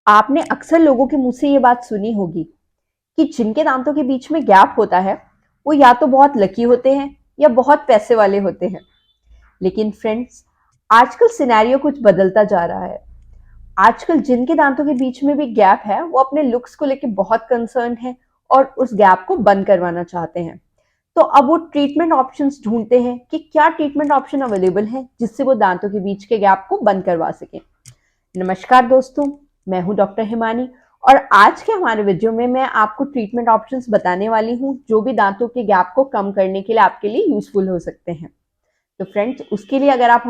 आपने अक्सर लोगों के मुंह से ये बात सुनी होगी कि जिनके दांतों के बीच में गैप होता है वो या तो बहुत लकी होते हैं या बहुत पैसे वाले होते हैं। लेकिन फ्रेंड्स, आजकल सिनेरियो कुछ बदलता जा रहा है। आजकल जिनके दांतों के बीच में भी गैप है वो अपने लुक्स को लेकर बहुत कंसर्न है और उस गैप को बंद करवाना चाहते हैं। तो अब वो ट्रीटमेंट ऑप्शंस ढूंढते हैं कि क्या ट्रीटमेंट ऑप्शन अवेलेबल है जिससे वो दांतों के बीच के गैप को बंद करवा सकें। नमस्कार दोस्तों, मैं हूं डॉक्टर हिमानी और आज के हमारे वीडियो में मैं आपको ट्रीटमेंट ऑप्शंस बताने वाली हूं जो भी दांतों के गैप को कम करने के लिए आपके लिए यूजफुल हो सकते हैं। तो फ्रेंड्स, उसके लिए अगर आप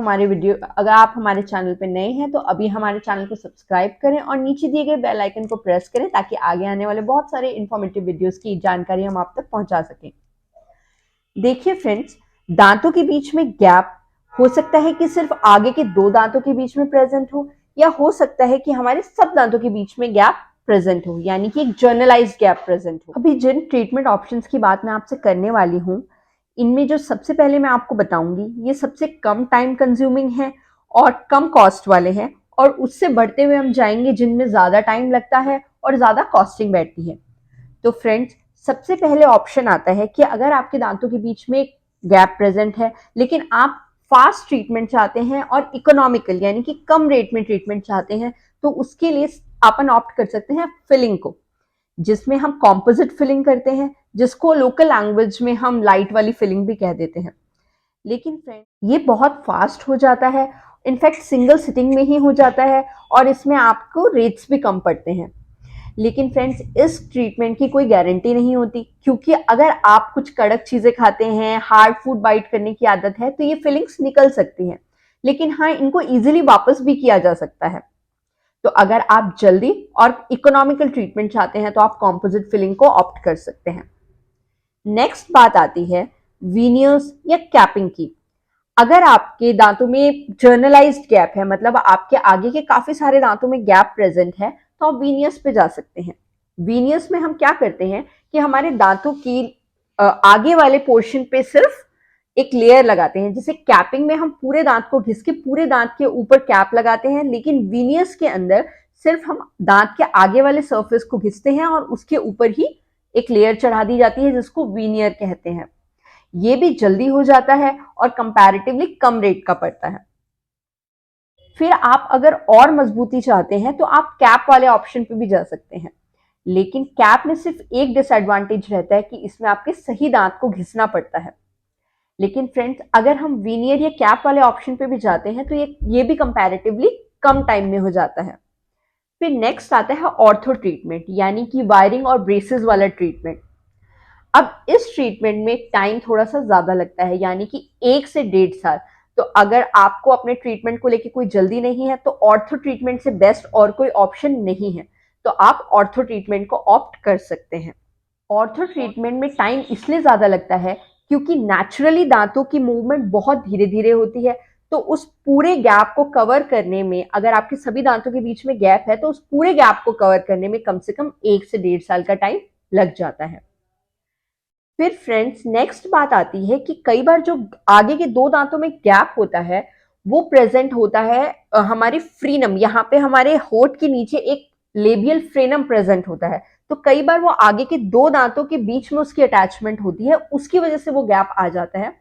हमारे चैनल पर नए हैं तो अभी हमारे चैनल को सब्सक्राइब करें और नीचे दिए गए बेल आइकन को प्रेस करें ताकि आगे आने वाले बहुत सारे इंफॉर्मेटिव वीडियोस की जानकारी हम आप तक पहुंचा सकें। देखिए फ्रेंड्स, दांतों के बीच में गैप हो सकता है कि सिर्फ आगे के दो दांतों के बीच में प्रेजेंट हो या हो सकता है कि हमारे सब दांतों के बीच में गैप प्रेजेंट हो, यानी कि एक जर्नलाइज्ड गैप प्रेजेंट हो। अभी जिन ट्रीटमेंट ऑप्शंस की बात मैं आपसे करने वाली हूँ, इनमें जो सबसे पहले मैं आपको बताऊंगी ये सबसे कम टाइम कंज्यूमिंग है और कम कॉस्ट वाले हैं, और उससे बढ़ते हुए हम जाएंगे जिनमें ज्यादा टाइम लगता है और ज्यादा कॉस्टिंग बैठती है। तो फ्रेंड्स, सबसे पहले ऑप्शन आता है कि अगर आपके दांतों के बीच में गैप प्रेजेंट है लेकिन आप फास्ट ट्रीटमेंट चाहते हैं और इकोनॉमिकल यानी कि कम रेट में ट्रीटमेंट चाहते हैं, तो उसके लिए अपन ऑप्ट कर सकते हैं फिलिंग को, जिसमें हम कॉम्पोजिट फिलिंग करते हैं, जिसको लोकल लैंग्वेज में हम लाइट वाली फिलिंग भी कह देते हैं। लेकिन फ्रेंड, ये बहुत फास्ट हो जाता है, इनफैक्ट सिंगल सिटिंग में ही हो जाता है और इसमें आपको रेट्स भी कम पड़ते हैं। लेकिन फ्रेंड्स, इस ट्रीटमेंट की कोई गारंटी नहीं होती, क्योंकि अगर आप कुछ कड़क चीजें खाते हैं, हार्ड फूड बाइट करने की आदत है, तो ये फीलिंग्स निकल सकती हैं। लेकिन हाँ, इनको इजीली वापस भी किया जा सकता है। तो अगर आप जल्दी और इकोनॉमिकल ट्रीटमेंट चाहते हैं तो आप कॉम्पोजिट फिलिंग को ऑप्ट कर सकते हैं। नेक्स्ट बात आती है वीनियर्स या कैपिंग की। अगर आपके दांतों में जर्नलाइज्ड गैप है, मतलब आपके आगे के काफी सारे दांतों में गैप प्रेजेंट है, तो आप वीनियस पे जा सकते हैं। वीनियस में हम क्या करते हैं कि हमारे दांतों की आगे वाले पोर्शन पे सिर्फ एक लेयर लगाते हैं। जैसे कैपिंग में हम पूरे दांत को घिस के पूरे दांत के ऊपर कैप लगाते हैं, लेकिन वीनियस के अंदर सिर्फ हम दांत के आगे वाले सरफेस को घिसते हैं और उसके ऊपर ही एक लेयर चढ़ा दी जाती है जिसको वीनियर कहते हैं। ये भी जल्दी हो जाता है और कंपैरेटिवली कम रेट का पड़ता है। फिर आप अगर और मजबूती चाहते हैं तो आप कैप वाले ऑप्शन पे भी जा सकते हैं। लेकिन कैप में सिर्फ एक डिसएडवांटेज रहता है कि इसमें आपके सही दांत को घिसना पड़ता है। लेकिन फ्रेंड्स, अगर हम वीनियर या कैप वाले ऑप्शन पे भी जाते हैं तो ये भी कंपैरेटिवली कम टाइम में हो जाता है। फिर नेक्स्ट आता है ऑर्थो ट्रीटमेंट, यानी कि वायरिंग और ब्रेसेस वाला ट्रीटमेंट। अब इस ट्रीटमेंट में टाइम थोड़ा सा ज्यादा लगता है, यानी कि 1 से 1.5 साल। तो अगर आपको अपने ट्रीटमेंट को लेके कोई जल्दी नहीं है तो ऑर्थो ट्रीटमेंट से बेस्ट और कोई ऑप्शन नहीं है, तो आप ऑर्थो ट्रीटमेंट को ऑप्ट कर सकते हैं। ऑर्थो ट्रीटमेंट में टाइम इसलिए ज्यादा लगता है क्योंकि नेचुरली दांतों की मूवमेंट बहुत धीरे धीरे होती है। तो उस पूरे गैप को कवर करने में, अगर आपके सभी दांतों के बीच में गैप है, तो उस पूरे गैप को कवर करने में कम से कम 1 से 1.5 साल का टाइम लग जाता है। फिर फ्रेंड्स, नेक्स्ट बात आती है कि कई बार जो आगे के दो दांतों में गैप होता है वो प्रेजेंट होता है हमारे फ्रीनम, यहाँ पे हमारे होठ के नीचे एक लेबियल फ्रेनम प्रेजेंट होता है। तो कई बार वो आगे के दो दांतों के बीच में उसकी अटैचमेंट होती है, उसकी वजह से वो गैप आ जाता है।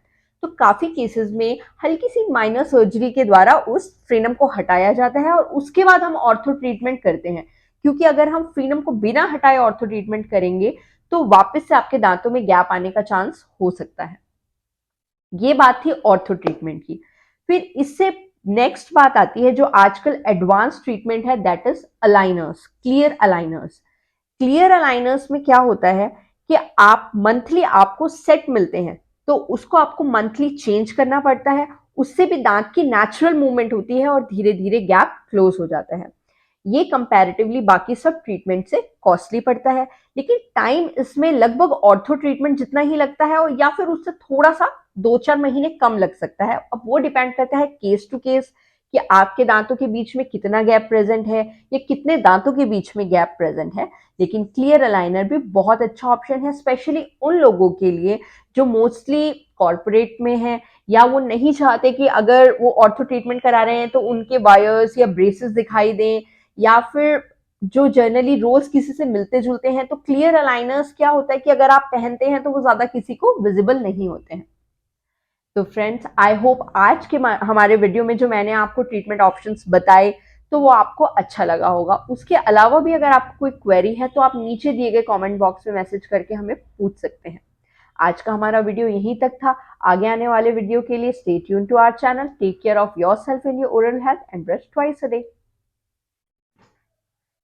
तो काफी केसेस में हल्की सी माइनर सर्जरी के द्वारा उस फ्रेनम को हटाया जाता है और उसके बाद हम ऑर्थो ट्रीटमेंट करते हैं। क्योंकि अगर हम फ्रीनम को बिना हटाए ऑर्थो ट्रीटमेंट करेंगे तो वापस से आपके दांतों में गैप आने का चांस हो सकता है। ये बात थी ऑर्थो ट्रीटमेंट की। फिर इससे नेक्स्ट बात आती है जो आजकल एडवांस ट्रीटमेंट है, that is aligners, clear aligners. Clear aligners में क्या होता है कि आप मंथली आपको सेट मिलते हैं, तो उसको आपको मंथली चेंज करना पड़ता है। उससे भी दांत की नेचुरल मूवमेंट होती है और धीरे धीरे गैप क्लोज हो जाता है। ये कंपैरेटिवली बाकी सब ट्रीटमेंट से कॉस्टली पड़ता है, लेकिन टाइम इसमें लगभग ऑर्थो ट्रीटमेंट जितना ही लगता है और या फिर उससे थोड़ा सा 2-4 महीने कम लग सकता है। अब वो डिपेंड करता है केस टू केस कि आपके दांतों के बीच में कितना गैप प्रेजेंट है या कितने दांतों के बीच में गैप प्रेजेंट है। लेकिन क्लियर अलाइनर भी बहुत अच्छा ऑप्शन है, स्पेशली उन लोगों के लिए जो मोस्टली कॉर्पोरेट में है या वो नहीं चाहते कि अगर वो ऑर्थो ट्रीटमेंट करा रहे हैं तो उनके वायर्स या ब्रेसेस दिखाई दें, या फिर जो जनरली रोज किसी से मिलते जुलते हैं, तो क्लियर अलाइनर्स क्या होता है कि अगर आप पहनते हैं तो वो ज्यादा किसी को विजिबल नहीं होते हैं। तो फ्रेंड्स, आई होप आज के हमारे वीडियो में जो मैंने आपको ट्रीटमेंट ऑप्शंस बताए तो वो आपको अच्छा लगा होगा। उसके अलावा भी अगर आपको कोई क्वेरी है तो आप नीचे दिए गए कमेंट बॉक्स में मैसेज करके हमें पूछ सकते हैं। आज का हमारा वीडियो यहीं तक था। आगे आने वाले वीडियो के लिए stay tune to our channel. Take care of yourself and your oral health and brush twice a day.